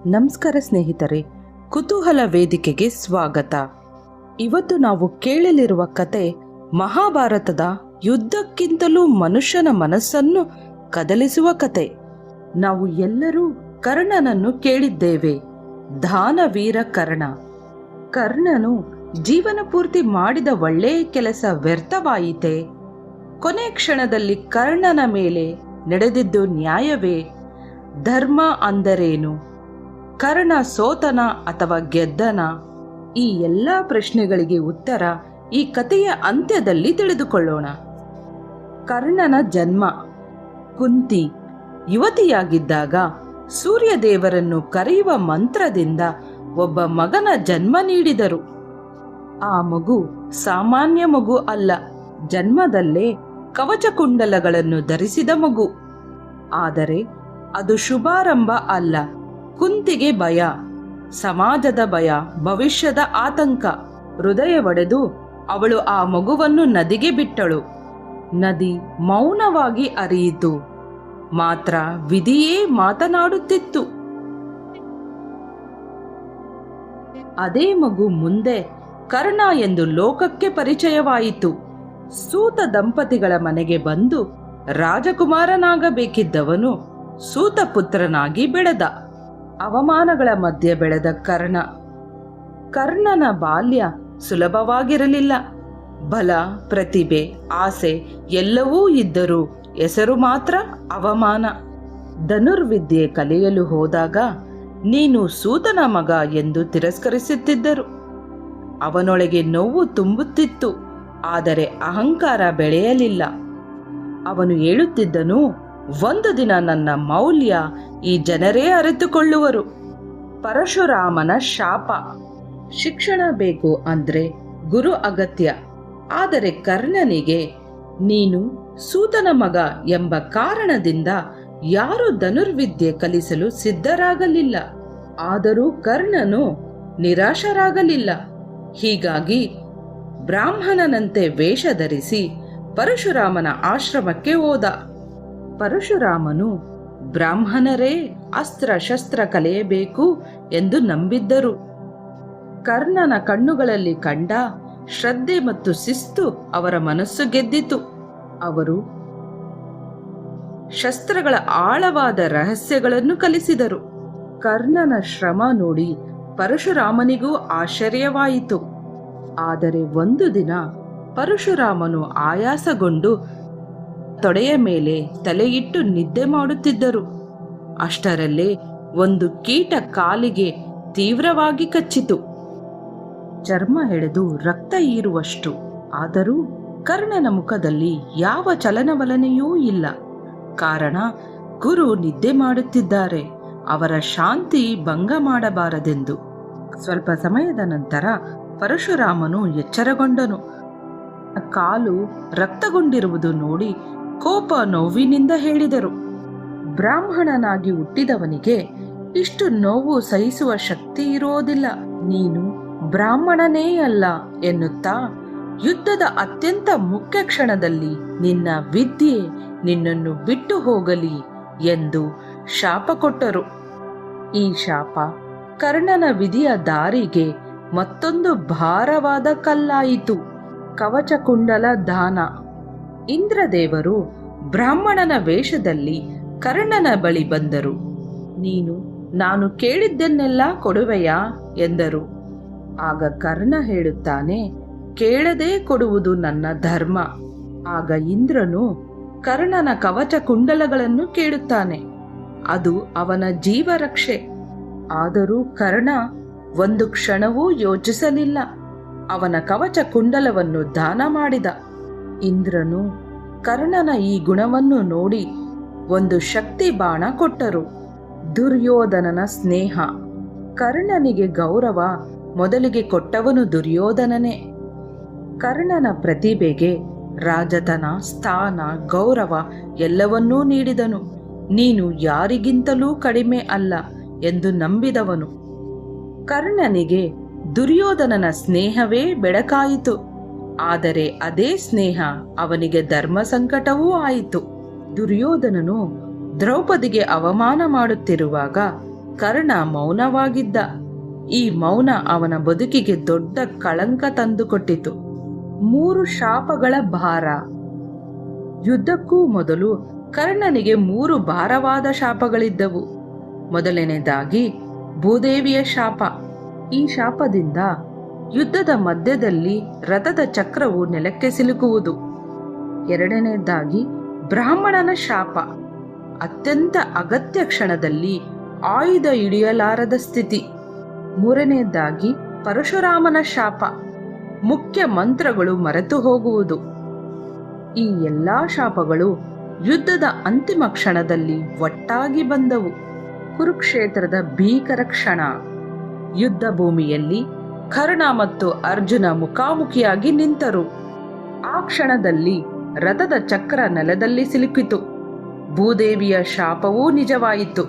ನಮಸ್ಕಾರ ಸ್ನೇಹಿತರೆ, ಕುತೂಹಲ ವೇದಿಕೆಗೆ ಸ್ವಾಗತ. ಇವತ್ತು ನಾವು ಕೇಳಲಿರುವ ಕತೆ ಮಹಾಭಾರತದ ಯುದ್ಧಕ್ಕಿಂತಲೂ ಮನುಷ್ಯನ ಮನಸ್ಸನ್ನು ಕದಲಿಸುವ ಕತೆ. ನಾವು ಎಲ್ಲರೂ ಕರ್ಣನನ್ನು ಕೇಳಿದ್ದೇವೆ. ದಾನವೀರ ಕರ್ಣ. ಕರ್ಣನು ಜೀವನ ಪೂರ್ತಿ ಮಾಡಿದ ಒಳ್ಳೆಯ ಕೆಲಸ ವ್ಯರ್ಥವಾಯಿತೆ? ಕೊನೆ ಕ್ಷಣದಲ್ಲಿ ಕರ್ಣನ ಮೇಲೆ ನಡೆದಿದ್ದು ನ್ಯಾಯವೇ? ಧರ್ಮ ಅಂದರೇನು? ಕರ್ಣ ಸೋತನ ಅಥವಾ ಗೆದ್ದನ? ಈ ಎಲ್ಲ ಪ್ರಶ್ನೆಗಳಿಗೆ ಉತ್ತರ ಈ ಕಥೆಯ ಅಂತ್ಯದಲ್ಲಿ ತಿಳಿದುಕೊಳ್ಳೋಣ. ಕರ್ಣನ ಜನ್ಮ. ಕುಂತಿ ಯುವತಿಯಾಗಿದ್ದಾಗ ಸೂರ್ಯದೇವರನ್ನು ಕರೆಯುವ ಮಂತ್ರದಿಂದ ಒಬ್ಬ ಮಗನ ಜನ್ಮ ನೀಡಿದರು. ಆ ಮಗು ಸಾಮಾನ್ಯ ಮಗು ಅಲ್ಲ, ಜನ್ಮದಲ್ಲೇ ಕವಚಕುಂಡಲಗಳನ್ನು ಧರಿಸಿದ ಮಗು. ಆದರೆ ಅದು ಶುಭಾರಂಭ ಅಲ್ಲ. ಕುಂತಿಗೆ ಭಯ, ಸಮಾಜದ ಭಯ, ಭವಿಷ್ಯದ ಆತಂಕ ಹೃದಯ ಒಡೆದು ಅವಳು ಆ ಮಗುವನ್ನು ನದಿಗೆ ಬಿಟ್ಟಳು. ನದಿ ಮೌನವಾಗಿ ಹರಿಯಿತು. ಮಾತ್ರ ವಿಧಿಯೇ ಮಾತನಾಡುತ್ತಿತ್ತು. ಅದೇ ಮಗು ಮುಂದೆ ಕರ್ಣ ಎಂದು ಲೋಕಕ್ಕೆ ಪರಿಚಯವಾಯಿತು. ಸೂತ ದಂಪತಿಗಳ ಮನೆಗೆ ಬಂದು ರಾಜಕುಮಾರನಾಗಬೇಕಿದ್ದವನು ಸೂತ ಪುತ್ರನಾಗಿ ಬೆಳೆದ. ಅವಮಾನಗಳ ಮಧ್ಯೆ ಬೆಳೆದ ಕರ್ಣ. ಕರ್ಣನ ಬಾಲ್ಯ ಸುಲಭವಾಗಿರಲಿಲ್ಲ. ಬಲ, ಪ್ರತಿಭೆ, ಆಸೆ ಎಲ್ಲವೂ ಇದ್ದರೂ ಹೆಸರು ಮಾತ್ರ ಅವಮಾನ. ಧನುರ್ವಿದ್ಯೆ ಕಲಿಯಲು ಹೋದಾಗ ನೀನು ಸೂತನ ಮಗ ಎಂದು ತಿರಸ್ಕರಿಸುತ್ತಿದ್ದರು. ಅವನೊಳಗೆ ನೋವು ತುಂಬುತ್ತಿತ್ತು, ಆದರೆ ಅಹಂಕಾರ ಬೆಳೆಯಲಿಲ್ಲ. ಅವನು ಹೇಳುತ್ತಿದ್ದನು, ಒಂದು ದಿನ ನನ್ನ ಮೌಲ್ಯ ಈ ಜನರೇ ಅರಿತುಕೊಳ್ಳುವರು. ಪರಶುರಾಮನ ಶಾಪ. ಶಿಕ್ಷಣ ಬೇಕು ಅಂದ್ರೆ ಗುರು ಅಗತ್ಯ. ಆದರೆ ಕರ್ಣನಿಗೆ ನೀನು ಸೂತನ ಮಗ ಎಂಬ ಕಾರಣದಿಂದ ಯಾರೂ ಧನುರ್ವಿದ್ಯೆ ಕಲಿಸಲು ಸಿದ್ಧರಾಗಲಿಲ್ಲ. ಆದರೂ ಕರ್ಣನು ನಿರಾಶರಾಗಲಿಲ್ಲ. ಹೀಗಾಗಿ ಬ್ರಾಹ್ಮಣನಂತೆ ವೇಷ ಧರಿಸಿ ಪರಶುರಾಮನ ಆಶ್ರಮಕ್ಕೆ ಹೋದ. ಪರಶುರಾಮನು ಬ್ರಾಹ್ಮಣರೇ ಅಸ್ತ್ರ ಶಸ್ತ್ರ ಕಲಿಯಬೇಕು ಎಂದು ನಂಬಿದ್ದರು. ಕರ್ಣನ ಕಣ್ಣುಗಳಲ್ಲಿ ಕಂಡ ಶ್ರದ್ಧೆ ಮತ್ತು ಶಿಸ್ತು ಅವರ ಮನಸ್ಸು ಗೆದ್ದಿತು. ಅವರು ಶಸ್ತ್ರಗಳ ಆಳವಾದ ರಹಸ್ಯಗಳನ್ನು ಕಲಿಸಿದರು. ಕರ್ಣನ ಶ್ರಮ ನೋಡಿ ಪರಶುರಾಮನಿಗೂ ಆಶ್ಚರ್ಯವಾಯಿತು. ಆದರೆ ಒಂದು ದಿನ ಪರಶುರಾಮನು ಆಯಾಸಗೊಂಡು ತೊಡೆಯ ಮೇಲೆ ತಲೆಯಿಟ್ಟು ನಿದ್ದೆ ಮಾಡುತ್ತಿದ್ದರು. ಅಷ್ಟರಲ್ಲೇ ಒಂದು ಕೀಟ ಕಾಲಿಗೆ ತೀವ್ರವಾಗಿ ಕಚ್ಚಿತು. ಚರ್ಮ ಎಳೆದು ರಕ್ತ ಹೀರುವಷ್ಟು. ಆದರೂ ಕರ್ಣನ ಮುಖದಲ್ಲಿ ಯಾವ ಚಲನವಲನೆಯೂ ಇಲ್ಲ. ಕಾರಣ, ಗುರು ನಿದ್ದೆ ಮಾಡುತ್ತಿದ್ದಾರೆ, ಅವರ ಶಾಂತಿ ಭಂಗ ಮಾಡಬಾರದೆಂದು. ಸ್ವಲ್ಪ ಸಮಯದ ನಂತರ ಪರಶುರಾಮನು ಎಚ್ಚರಗೊಂಡನು. ಕಾಲು ರಕ್ತಗೊಂಡಿರುವುದು ನೋಡಿ ಕೋಪ ನೋವಿನಿಂದ ಹೇಳಿದರು, ಬ್ರಾಹ್ಮಣನಾಗಿ ಹುಟ್ಟಿದವನಿಗೆ ಇಷ್ಟು ನೋವು ಸಹಿಸುವ ಶಕ್ತಿ ಇರೋದಿಲ್ಲ. ನೀನು ಬ್ರಾಹ್ಮಣನೇ ಅಲ್ಲ ಎನ್ನುತ್ತಾ ಯುದ್ಧದ ಅತ್ಯಂತ ಮುಖ್ಯ ಕ್ಷಣದಲ್ಲಿ ನಿನ್ನ ವಿದ್ಯೆ ನಿನ್ನನ್ನು ಬಿಟ್ಟು ಹೋಗಲಿ ಎಂದು ಶಾಪ ಕೊಟ್ಟರು. ಈ ಶಾಪ ಕರ್ಣನ ವಿಧಿಯ ದಾರಿಗೆ ಮತ್ತೊಂದು ಭಾರವಾದ ಕಲ್ಲಾಯಿತು. ಕವಚಕುಂಡಲ ದಾನ. ಇಂದ್ರದೇವರು ಬ್ರಾಹ್ಮಣನ ವೇಷದಲ್ಲಿ ಕರ್ಣನ ಬಳಿ ಬಂದರು. ನೀನು ನಾನು ಕೇಳಿದ್ದನ್ನೆಲ್ಲ ಕೊಡುವೆಯಾ ಎಂದರು. ಆಗ ಕರ್ಣ ಹೇಳುತ್ತಾನೆ, ಕೇಳದೆ ಕೊಡುವುದು ನನ್ನ ಧರ್ಮ. ಆಗ ಇಂದ್ರನು ಕರ್ಣನ ಕವಚ ಕುಂಡಲಗಳನ್ನು ಕೇಳುತ್ತಾನೆ. ಅದು ಅವನ ಜೀವರಕ್ಷೆ. ಆದರೂ ಕರ್ಣ ಒಂದು ಕ್ಷಣವೂ ಯೋಚಿಸಲಿಲ್ಲ. ಅವನ ಕವಚ ಕುಂಡಲವನ್ನು ದಾನ ಮಾಡಿದ. ಇಂದ್ರನು ಕರ್ಣನ ಈ ಗುಣವನ್ನು ನೋಡಿ ಒಂದು ಶಕ್ತಿ ಬಾಣ ಕೊಟ್ಟರು. ದುರ್ಯೋಧನನ ಸ್ನೇಹ. ಕರ್ಣನಿಗೆ ಗೌರವ ಮೊದಲಿಗೆ ಕೊಟ್ಟವನು ದುರ್ಯೋಧನನೇ. ಕರ್ಣನ ಪ್ರತಿಭೆಗೆ ರಾಜತನ, ಸ್ಥಾನ, ಗೌರವ ಎಲ್ಲವನ್ನೂ ನೀಡಿದನು. ನೀನು ಯಾರಿಗಿಂತಲೂ ಕಡಿಮೆ ಅಲ್ಲ ಎಂದು ನಂಬಿದವನು. ಕರ್ಣನಿಗೆ ದುರ್ಯೋಧನನ ಸ್ನೇಹವೇ ಬೆಳಕಾಯಿತು. ಆದರೆ ಅದೇ ಸ್ನೇಹ ಅವನಿಗೆ ಧರ್ಮ ಸಂಕಟವೂ ಆಯಿತು. ದುರ್ಯೋಧನನು ದ್ರೌಪದಿಗೆ ಅವಮಾನ ಮಾಡುತ್ತಿರುವಾಗ ಕರ್ಣ ಮೌನವಾಗಿದ್ದ. ಈ ಮೌನ ಅವನ ಬದುಕಿಗೆ ದೊಡ್ಡ ಕಳಂಕ ತಂದುಕೊಟ್ಟಿತು. 3 ಶಾಪಗಳ ಭಾರ. ಯುದ್ಧಕ್ಕೂ ಮೊದಲು ಕರ್ಣನಿಗೆ 3 ಭಾರವಾದ ಶಾಪಗಳಿದ್ದವು. ಮೊದಲನೇದಾಗಿ ಭೂದೇವಿಯ ಶಾಪ. ಈ ಶಾಪದಿಂದ ಯುದ್ಧದ ಮಧ್ಯದಲ್ಲಿ ರಥದ ಚಕ್ರವು ನೆಲಕ್ಕೆ ಸಿಲುಕುವುದು. ಎರಡನೇದಾಗಿ ಬ್ರಾಹ್ಮಣನ ಶಾಪ. ಅತ್ಯಂತ ಅಗತ್ಯ ಕ್ಷಣದಲ್ಲಿ ಆಯುಧ ಹಿಡಿಯಲಾರದ ಸ್ಥಿತಿ. ಮೂರನೇದಾಗಿ ಪರಶುರಾಮನ ಶಾಪ. ಮುಖ್ಯ ಮಂತ್ರಗಳು ಮರೆತು ಹೋಗುವುದು. ಈ ಎಲ್ಲಾ ಶಾಪಗಳು ಯುದ್ಧದ ಅಂತಿಮ ಕ್ಷಣದಲ್ಲಿ ಒಟ್ಟಾಗಿ ಬಂದವು. ಕುರುಕ್ಷೇತ್ರದ ಭೀಕರ ಕ್ಷಣ. ಯುದ್ಧ ಭೂಮಿಯಲ್ಲಿ ಕರ್ಣ ಮತ್ತು ಅರ್ಜುನ ಮುಖಾಮುಖಿಯಾಗಿ ನಿಂತರು. ಆ ಕ್ಷಣದಲ್ಲಿ ರಥದ ಚಕ್ರ ನೆಲದಲ್ಲಿ ಸಿಲುಕಿತು. ಭೂದೇವಿಯ ಶಾಪವೂ ನಿಜವಾಯಿತು.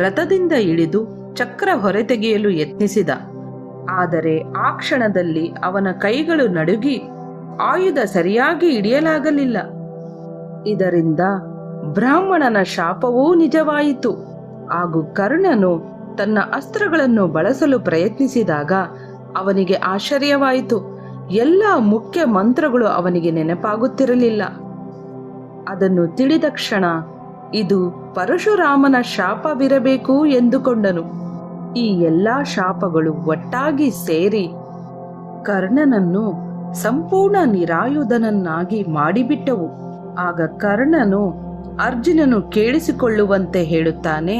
ರಥದಿಂದ ಇಳಿದು ಚಕ್ರ ಹೊರತೆಗೆಯಲು ಯತ್ನಿಸಿದ. ಆದರೆ ಆ ಕ್ಷಣದಲ್ಲಿ ಅವನ ಕೈಗಳು ನಡುಗಿ ಆಯುಧ ಸರಿಯಾಗಿ ಹಿಡಿಯಲಾಗಲಿಲ್ಲ. ಇದರಿಂದ ಬ್ರಾಹ್ಮಣನ ಶಾಪವೂ ನಿಜವಾಯಿತು. ಹಾಗೂ ಕರ್ಣನು ತನ್ನ ಅಸ್ತ್ರಗಳನ್ನು ಬಳಸಲು ಪ್ರಯತ್ನಿಸಿದಾಗ ಅವನಿಗೆ ಆಶ್ಚರ್ಯವಾಯಿತು. ಎಲ್ಲ ಮುಖ್ಯ ಮಂತ್ರಗಳು ಅವನಿಗೆ ನೆನಪಾಗುತ್ತಿರಲಿಲ್ಲ. ಅದನ್ನು ತಿಳಿದ ಕ್ಷಣ ಇದು ಪರಶುರಾಮನ ಶಾಪವಿರಬೇಕು ಎಂದುಕೊಂಡನು. ಈ ಎಲ್ಲಾ ಶಾಪಗಳು ಒಟ್ಟಾಗಿ ಸೇರಿ ಕರ್ಣನನ್ನು ಸಂಪೂರ್ಣ ನಿರಾಯುಧನನ್ನಾಗಿ ಮಾಡಿಬಿಟ್ಟವು. ಆಗ ಕರ್ಣನು ಅರ್ಜುನನು ಕೇಳಿಸಿಕೊಳ್ಳುವಂತೆ ಹೇಳುತ್ತಾನೆ,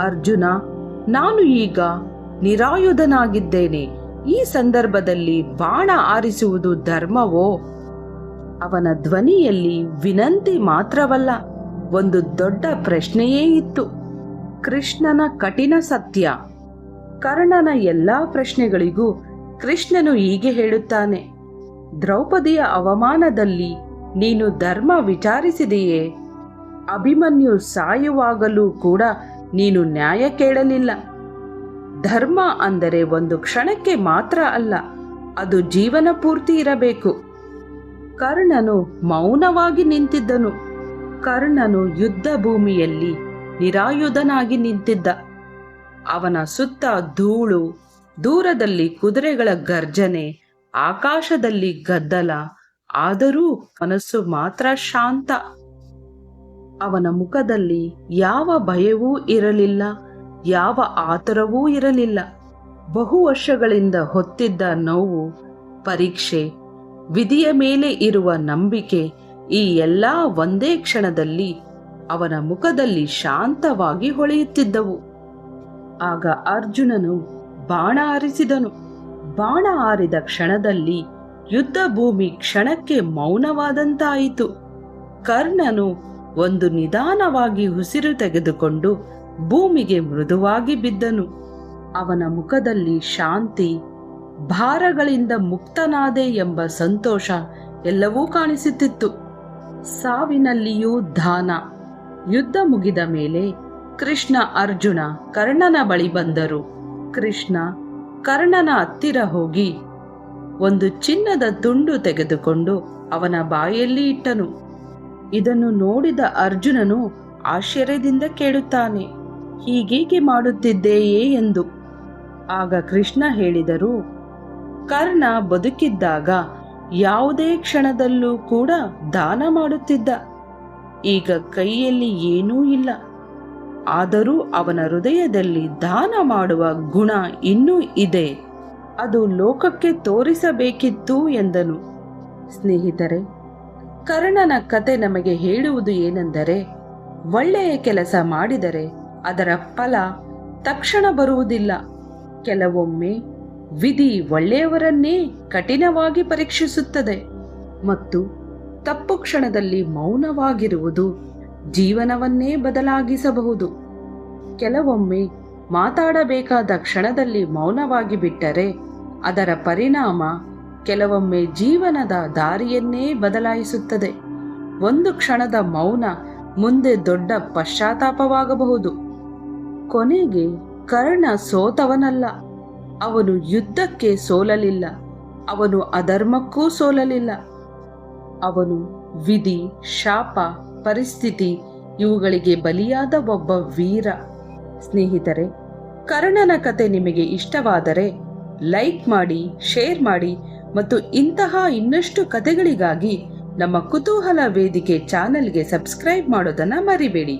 ಅರ್ಜುನ, ನಾನು ಈಗ ನಿರಾಯುಧನಾಗಿದ್ದೇನೆ. ಈ ಸಂದರ್ಭದಲ್ಲಿ ಬಾಣ ಆರಿಸುವುದು ಧರ್ಮವೋ? ಅವನ ಧ್ವನಿಯಲ್ಲಿ ವಿನಂತಿ ಮಾತ್ರವಲ್ಲ, ಒಂದು ದೊಡ್ಡ ಪ್ರಶ್ನೆಯೇ ಇತ್ತು. ಕೃಷ್ಣನ ಕಠಿಣ ಸತ್ಯ. ಕರ್ಣನ ಎಲ್ಲಾ ಪ್ರಶ್ನೆಗಳಿಗೂ ಕೃಷ್ಣನು ಹೀಗೆ ಹೇಳುತ್ತಾನೆ, ದ್ರೌಪದಿಯ ಅವಮಾನದಲ್ಲಿ ನೀನು ಧರ್ಮ ವಿಚಾರಿಸಿದೆಯೇ? ಅಭಿಮನ್ಯು ಸಾಯುವಾಗಲೂ ಕೂಡ ನೀನು ನ್ಯಾಯ ಕೇಳಲಿಲ್ಲ. ಧರ್ಮ ಅಂದರೆ ಒಂದು ಕ್ಷಣಕ್ಕೆ ಮಾತ್ರ ಅಲ್ಲ, ಅದು ಜೀವನ ಪೂರ್ತಿ ಇರಬೇಕು. ಕರ್ಣನು ಮೌನವಾಗಿ ನಿಂತಿದ್ದನು. ಕರ್ಣನು ಯುದ್ಧ ಭೂಮಿಯಲ್ಲಿ ನಿರಾಯುಧನಾಗಿ ನಿಂತಿದ್ದ. ಅವನ ಸುತ್ತ ಧೂಳು, ದೂರದಲ್ಲಿ ಕುದುರೆಗಳ ಗರ್ಜನೆ, ಆಕಾಶದಲ್ಲಿ ಗದ್ದಲ. ಆದರೂ ಮನಸ್ಸು ಮಾತ್ರ ಶಾಂತ. ಅವನ ಮುಖದಲ್ಲಿ ಯಾವ ಭಯವೂ ಇರಲಿಲ್ಲ, ಯಾವ ಆತುರವೂ ಇರಲಿಲ್ಲ. ಬಹು ವರ್ಷಗಳಿಂದ ಹೊತ್ತಿದ್ದ ನೋವು, ಪರೀಕ್ಷೆ, ವಿಧಿಯ ಮೇಲೆ ಇರುವ ನಂಬಿಕೆ, ಈ ಎಲ್ಲ ಒಂದೇ ಕ್ಷಣದಲ್ಲಿ ಅವನ ಮುಖದಲ್ಲಿ ಶಾಂತವಾಗಿ ಹೊಳೆಯುತ್ತಿದ್ದವು. ಆಗ ಅರ್ಜುನನು ಬಾಣ ಹಾರಿಸಿದನು. ಬಾಣ ಹಾರಿದ ಕ್ಷಣದಲ್ಲಿ ಯುದ್ಧ ಭೂಮಿ ಕ್ಷಣಕ್ಕೆ ಮೌನವಾದಂತಾಯಿತು. ಕರ್ಣನು ಒಂದು ನಿಧಾನವಾಗಿ ಉಸಿರು ತೆಗೆದುಕೊಂಡು ಭೂಮಿಗೆ ಮೃದುವಾಗಿ ಬಿದ್ದನು. ಅವನ ಮುಖದಲ್ಲಿ ಶಾಂತಿ, ಭಾರಗಳಿಂದ ಮುಕ್ತನಾದೆ ಎಂಬ ಸಂತೋಷ ಎಲ್ಲವೂ ಕಾಣಿಸುತ್ತಿತ್ತು. ಸಾವಿನಲ್ಲಿಯೂ ದಾನ. ಯುದ್ಧ ಮುಗಿದ ಮೇಲೆ ಕೃಷ್ಣ ಅರ್ಜುನ ಕರ್ಣನ ಬಳಿ ಬಂದರು. ಕೃಷ್ಣ ಕರ್ಣನ ಹತ್ತಿರ ಹೋಗಿ ಒಂದು ಚಿನ್ನದ ತುಂಡು ತೆಗೆದುಕೊಂಡು ಅವನ ಬಾಯಲ್ಲಿ ಇಟ್ಟನು. ಇದನ್ನು ನೋಡಿದ ಅರ್ಜುನನು ಆಶ್ಚರ್ಯದಿಂದ ಕೇಳುತ್ತಾನೆ, ಹೀಗೇಕೆ ಮಾಡುತ್ತಿದ್ದೇಯೇ ಎಂದು. ಆಗ ಕೃಷ್ಣ ಹೇಳಿದರು, ಕರ್ಣ ಬದುಕಿದ್ದಾಗ ಯಾವುದೇ ಕ್ಷಣದಲ್ಲೂ ಕೂಡ ದಾನ ಮಾಡುತ್ತಿದ್ದ. ಈಗ ಕೈಯಲ್ಲಿ ಏನೂ ಇಲ್ಲ. ಆದರೂ ಅವನ ಹೃದಯದಲ್ಲಿ ದಾನ ಮಾಡುವ ಗುಣ ಇನ್ನೂ ಇದೆ. ಅದು ಲೋಕಕ್ಕೆ ತೋರಿಸಬೇಕಿತ್ತು ಎಂದನು. ಸ್ನೇಹಿತರೆ, ಕರ್ಣನ ಕತೆ ನಮಗೆ ಹೇಳುವುದು ಏನೆಂದರೆ, ಒಳ್ಳೆಯ ಕೆಲಸ ಮಾಡಿದರೆ ಅದರ ಫಲ ತಕ್ಷಣ ಬರುವುದಿಲ್ಲ. ಕೆಲವೊಮ್ಮೆ ವಿಧಿ ಒಳ್ಳೆಯವರನ್ನೇ ಕಠಿಣವಾಗಿ ಪರೀಕ್ಷಿಸುತ್ತದೆ ಮತ್ತು ತಪ್ಪು ಕ್ಷಣದಲ್ಲಿ ಮೌನವಾಗಿರುವುದು ಜೀವನವನ್ನೇ ಬದಲಾಗಿಸಬಹುದು. ಕೆಲವೊಮ್ಮೆ ಮಾತಾಡಬೇಕಾದ ಕ್ಷಣದಲ್ಲಿ ಮೌನವಾಗಿ ಬಿಟ್ಟರೆ ಅದರ ಪರಿಣಾಮ ಕೆಲವೊಮ್ಮೆ ಜೀವನದ ದಾರಿಯನ್ನೇ ಬದಲಾಯಿಸುತ್ತದೆ. ಒಂದು ಕ್ಷಣದ ಮೌನ ಮುಂದೆ ದೊಡ್ಡ ಪಶ್ಚಾತ್ತಾಪವಾಗಬಹುದು. ಕೊನೆಗೆ ಕರ್ಣ ಸೋತವನಲ್ಲ. ಅವನು ಯುದ್ಧಕ್ಕೆ ಸೋಲಲಿಲ್ಲ, ಅವನು ಅಧರ್ಮಕ್ಕೂ ಸೋಲಲಿಲ್ಲ. ಅವನು ವಿಧಿ, ಶಾಪ, ಪರಿಸ್ಥಿತಿ ಇವುಗಳಿಗೆ ಬಲಿಯಾದ ಒಬ್ಬ ವೀರ. ಸ್ನೇಹಿತರೆ, ಕರ್ಣನ ಕತೆ ನಿಮಗೆ ಇಷ್ಟವಾದರೆ ಲೈಕ್ ಮಾಡಿ, ಶೇರ್ ಮಾಡಿ ಮತ್ತು ಇಂತಹ ಇನ್ನಷ್ಟು ಕತೆಗಳಿಗಾಗಿ ನಮ್ಮ ಕುತೂಹಲ ವೇದಿಕೆ ಚಾನೆಲ್ಗೆ ಸಬ್ಸ್ಕ್ರೈಬ್ ಮಾಡೋದನ್ನು ಮರಿಬೇಡಿ.